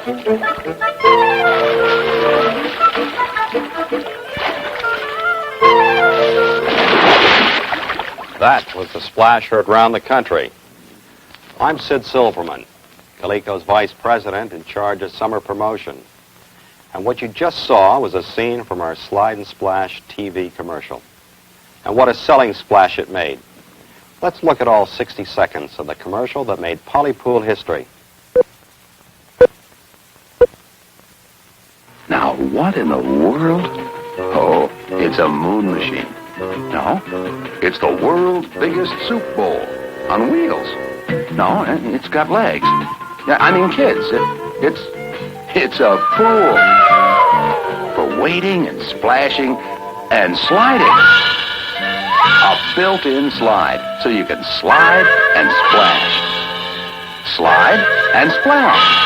That was the splash heard around the country. I'm Sid Silverman, Coleco's vice president in charge of summer promotion. And what you just saw was a scene from our Slide and Splash TV commercial. And what a selling splash it made. Let's look at all 60 seconds of the commercial that made polypool history. Now, what in the world? Oh, it's a moon machine. No, it's the world's biggest soup bowl on wheels. No, it's got legs. Yeah, I mean, kids, it's a pool for wading and splashing and sliding. A built-in slide, so you can slide and splash. Slide and splash.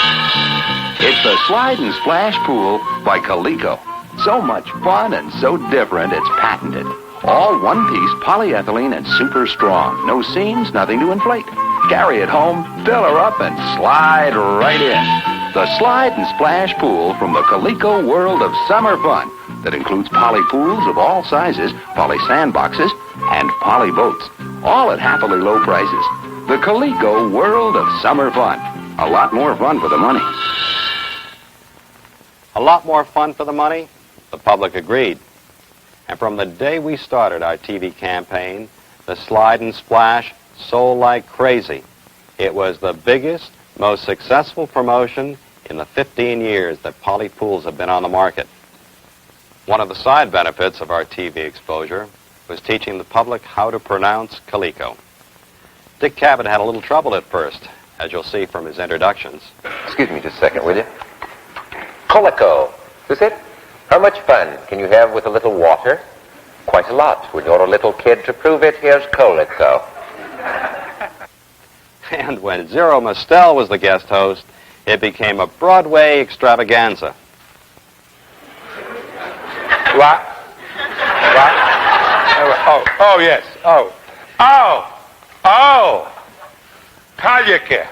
It's the Slide and Splash Pool by Coleco. So much fun and so different, it's patented. All one-piece polyethylene and super strong. No seams, nothing to inflate. Carry it home, fill her up, and slide right in. The Slide and Splash Pool from the Coleco world of summer fun that includes poly pools of all sizes, poly sandboxes, and poly boats. All at happily low prices. The Coleco world of summer fun. A lot more fun for the money. A lot more fun for the money? The public agreed. And from the day we started our TV campaign, the Slide and Splash sold like crazy. It was the biggest, most successful promotion in the 15 years that poly pools have been on the market. One of the side benefits of our TV exposure was teaching the public how to pronounce Coleco. Dick Cavett had a little trouble at first, as you'll see from his introductions. Excuse me just a second, will you? Coleco, is it? How much fun can you have with a little water? Quite a lot. When you're a little kid, to prove it, here's Coleco. And when Zero Mostel was the guest host, it became a Broadway extravaganza. What? What? Oh, yes. Coleco.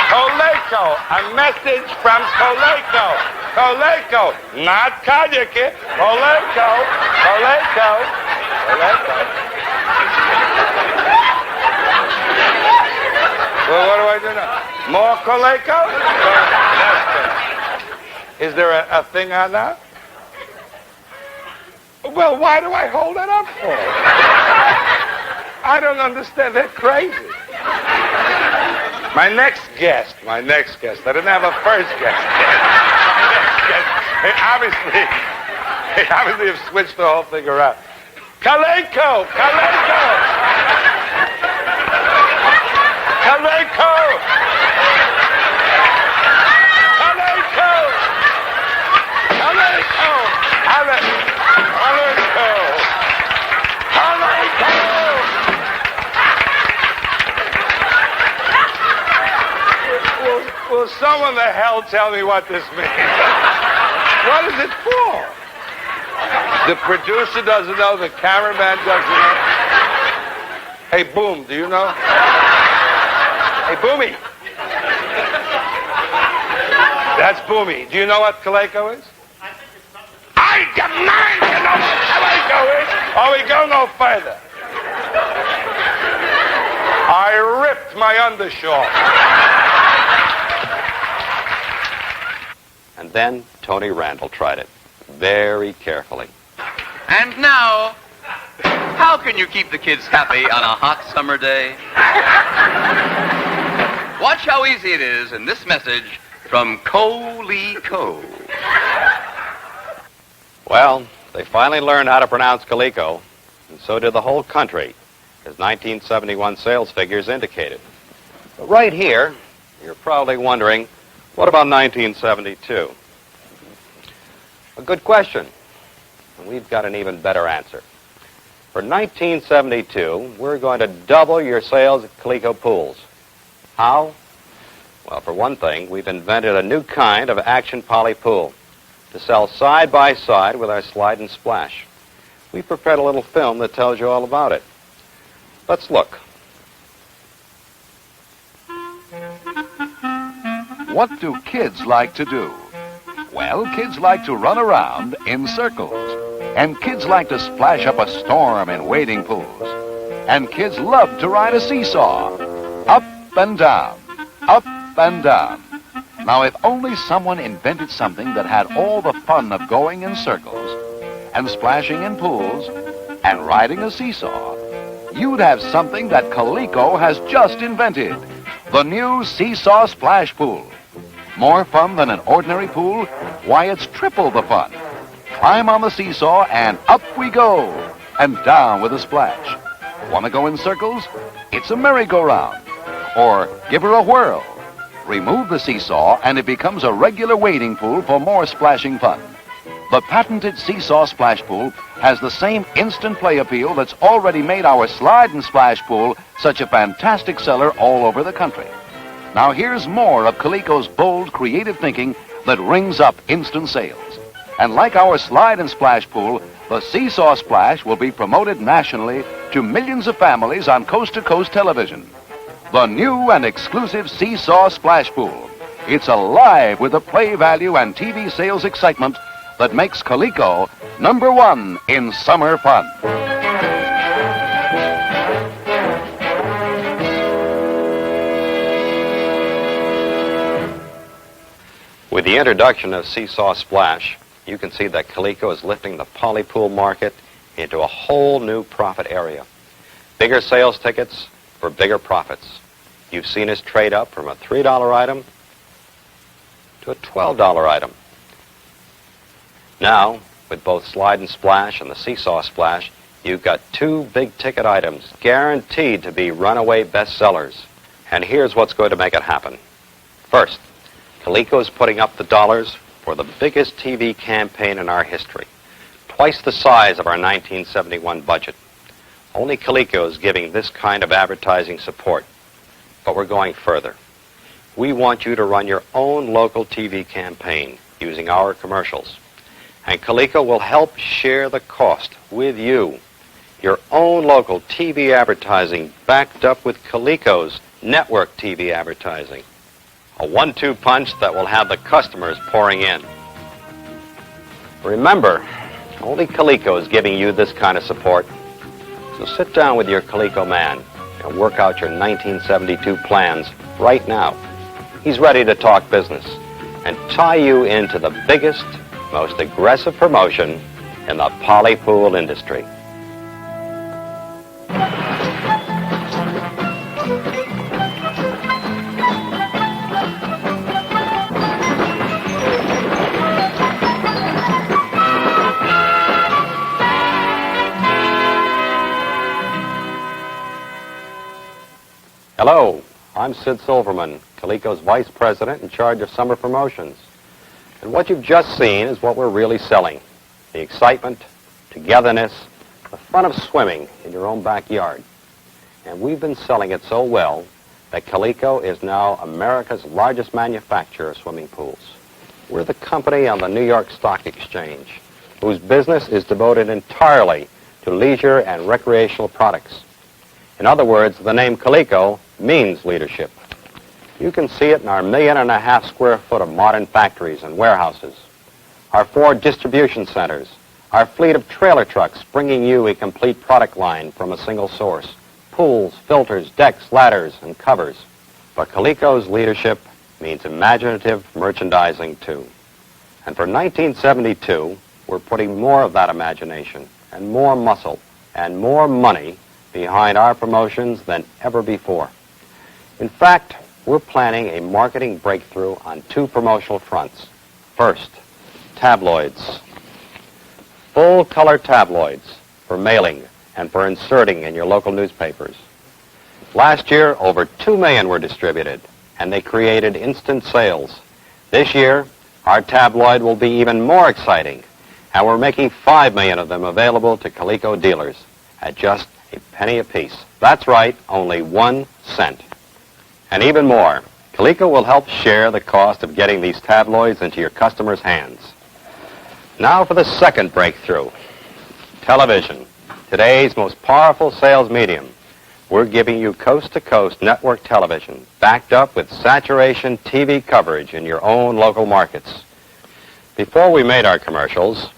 Coleco. A message from Coleco. Coleco. Not Coleco. Coleco. Well, what do I do now? More Coleco? Is there a thing on that? Well, why do I hold it up for? I don't understand. They're crazy. My next guest. I didn't have a first guest. They obviously have switched the whole thing around. Coleco. Will someone the hell tell me what this means? What is it for? The producer doesn't know, the cameraman doesn't know. Hey, Boom, do you know? Hey, Boomy. That's Boomy. Do you know what Coleco is? I demand to know what Coleco is, or we go no further. I ripped my undershaw. And then Tony Randall tried it very carefully. And now, how can you keep the kids happy on a hot summer day? Watch how easy it is in this message from Coleco. Well, they finally learned how to pronounce Coleco, and so did the whole country, as 1971 sales figures indicated. But right here, you're probably wondering, what about 1972? A good question, and we've got an even better answer. For 1972, we're going to double your sales at Coleco pools. How? Well, for one thing, we've invented a new kind of action poly pool to sell side by side with our Slide and Splash. We prepared a little film that tells you all about it. Let's look. What do kids like to do? Well, kids like to run around in circles. And kids like to splash up a storm in wading pools. And kids love to ride a seesaw. Up and down, up and down. Now, if only someone invented something that had all the fun of going in circles and splashing in pools and riding a seesaw, you'd have something that Coleco has just invented. The new Seesaw Splash Pool. More fun than an ordinary pool? Why, it's triple the fun. Climb on the seesaw and up we go, and down with a splash. Want to go in circles? It's a merry-go-round. Or give her a whirl. Remove the seesaw and it becomes a regular wading pool for more splashing fun. The patented Seesaw Splash Pool has the same instant play appeal that's already made our Slide and Splash Pool such a fantastic seller all over the country. Now here's more of Coleco's bold, creative thinking that rings up instant sales. And like our Slide and Splash Pool, the Seesaw Splash will be promoted nationally to millions of families on coast-to-coast television. The new and exclusive Seesaw Splash Pool. It's alive with the play value and TV sales excitement that makes Coleco #1 in summer fun. With the introduction of Seesaw Splash, you can see that Coleco is lifting the polypool market into a whole new profit area. Bigger sales tickets for bigger profits. You've seen us trade up from a $3 item to a $12 item. Now, with both Slide and Splash and the Seesaw Splash, you've got two big-ticket items guaranteed to be runaway bestsellers. And here's what's going to make it happen. First, Coleco is putting up the dollars for the biggest TV campaign in our history, twice the size of our 1971 budget. Only Coleco is giving this kind of advertising support. But we're going further. We want you to run your own local TV campaign using our commercials. And Coleco will help share the cost with you. Your own local TV advertising backed up with Coleco's network TV advertising. A 1-2 punch that will have the customers pouring in. Remember, only Coleco is giving you this kind of support. So sit down with your Coleco man and work out your 1972 plans right now. He's ready to talk business and tie you into the biggest, most aggressive promotion in the polypool industry. Hello, I'm Sid Silverman, Coleco's Vice President in charge of summer promotions. And what you've just seen is what we're really selling. The excitement, togetherness, the fun of swimming in your own backyard. And we've been selling it so well that Coleco is now America's largest manufacturer of swimming pools. We're the company on the New York Stock Exchange whose business is devoted entirely to leisure and recreational products. In other words, the name Coleco means leadership. You can see it in our 1.5 million square foot of modern factories and warehouses, our 4 distribution centers, our fleet of trailer trucks bringing you a complete product line from a single source, pools, filters, decks, ladders, and covers. But Coleco's leadership means imaginative merchandising, too. And for 1972, we're putting more of that imagination and more muscle and more money behind our promotions than ever before. In fact, we're planning a marketing breakthrough on 2 promotional fronts. First, tabloids. Full-color tabloids for mailing and for inserting in your local newspapers. Last year, over 2 million were distributed, and they created instant sales. This year, our tabloid will be even more exciting, and we're making 5 million of them available to Coleco dealers at just a penny apiece. That's right, only 1 cent. And even more, Coleco will help share the cost of getting these tabloids into your customers' hands. Now for the second breakthrough. Television, today's most powerful sales medium. we're giving you coast-to-coast network television backed up with saturation TV coverage in your own local markets. Before we made our commercials,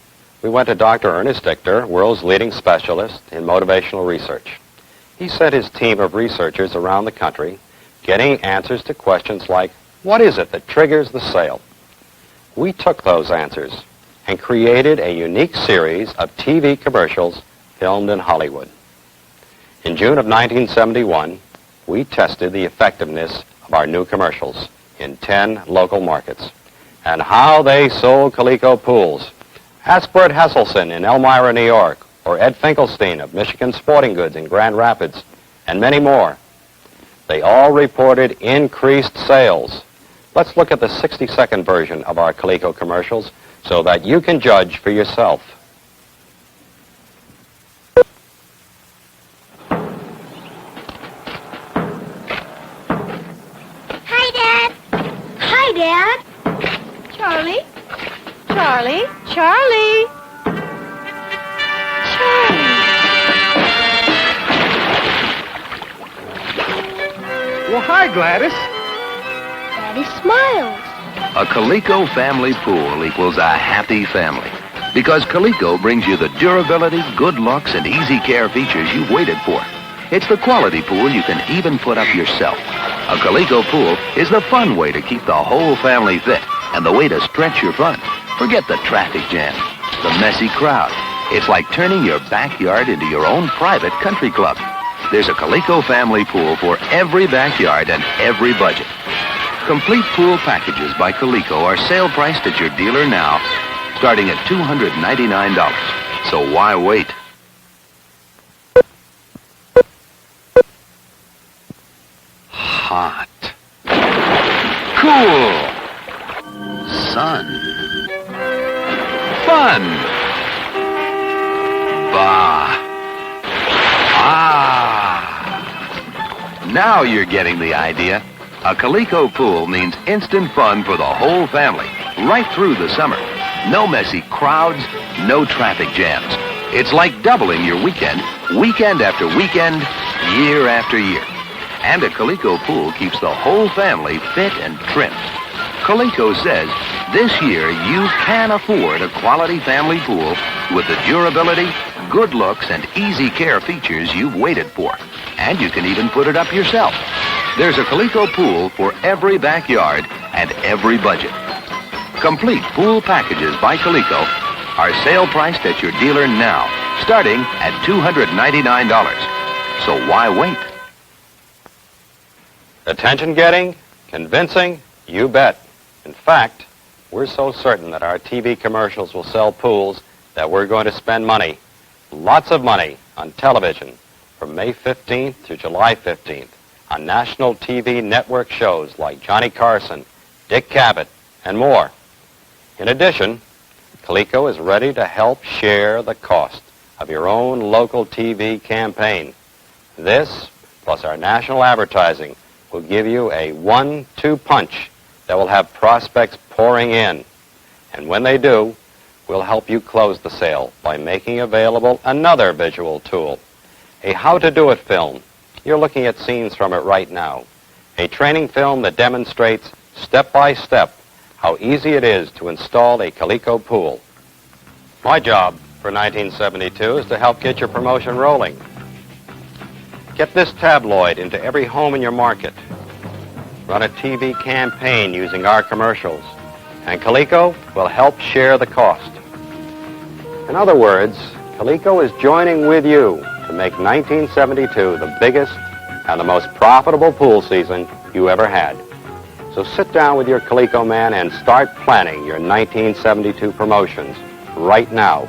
we went to Dr. Ernest Dichter, world's leading specialist in motivational research. He sent his team of researchers around the country getting answers to questions like, what is it that triggers the sale? We took those answers and created a unique series of TV commercials filmed in Hollywood. In June of 1971, we tested the effectiveness of our new commercials in 10 local markets and how they sold Coleco pools. Ask Bert Hesselson in Elmira, New York, or Ed Finkelstein of Michigan Sporting Goods in Grand Rapids, and many more. They all reported increased sales. Let's look at the 60-second version of our Coleco commercials so that you can judge for yourself. Hi, Dad. Hi, Dad. Charlie? Charlie? Charlie? Charlie. Well, hi, Gladys. Daddy smiles. A Coleco family pool equals a happy family. Because Coleco brings you the durability, good looks, and easy care features you've waited for. It's the quality pool you can even put up yourself. A Coleco pool is the fun way to keep the whole family fit and the way to stretch your fun. Forget the traffic jam, the messy crowd. It's like turning your backyard into your own private country club. There's a Coleco family pool for every backyard and every budget. Complete pool packages by Coleco are sale priced at your dealer now, starting at $299. So why wait? Hot. Cool. Sun. Fun. Bah. Ah. Now you're getting the idea. A Coleco pool means instant fun for the whole family, right through the summer. No messy crowds, no traffic jams. It's like doubling your weekend, weekend after weekend, year after year. And a Coleco pool keeps the whole family fit and trimmed. Coleco says this year you can afford a quality family pool with the durability, good looks, and easy care features you've waited for. And you can even put it up yourself. There's a Coleco pool for every backyard and every budget. Complete pool packages by Coleco are sale priced at your dealer now, starting at $299. So why wait? Attention getting? Convincing? You bet. In fact, we're so certain that our TV commercials will sell pools that we're going to spend money, lots of money, on television from May 15th to July 15th on national TV network shows like Johnny Carson, Dick Cavett, and more. In addition, Coleco is ready to help share the cost of your own local TV campaign. This, plus our national advertising, will give you a 1-2 punch that will have prospects pouring in. And when they do, we'll help you close the sale by making available another visual tool, a how-to-do-it film. You're looking at scenes from it right now. A training film that demonstrates step-by-step how easy it is to install a Coleco pool. My job for 1972 is to help get your promotion rolling. Get this tabloid into every home in your market. Run a TV campaign using our commercials, and Coleco will help share the cost. In other words, Coleco is joining with you to make 1972 the biggest and the most profitable pool season you ever had. So sit down with your Coleco man and start planning your 1972 promotions right now.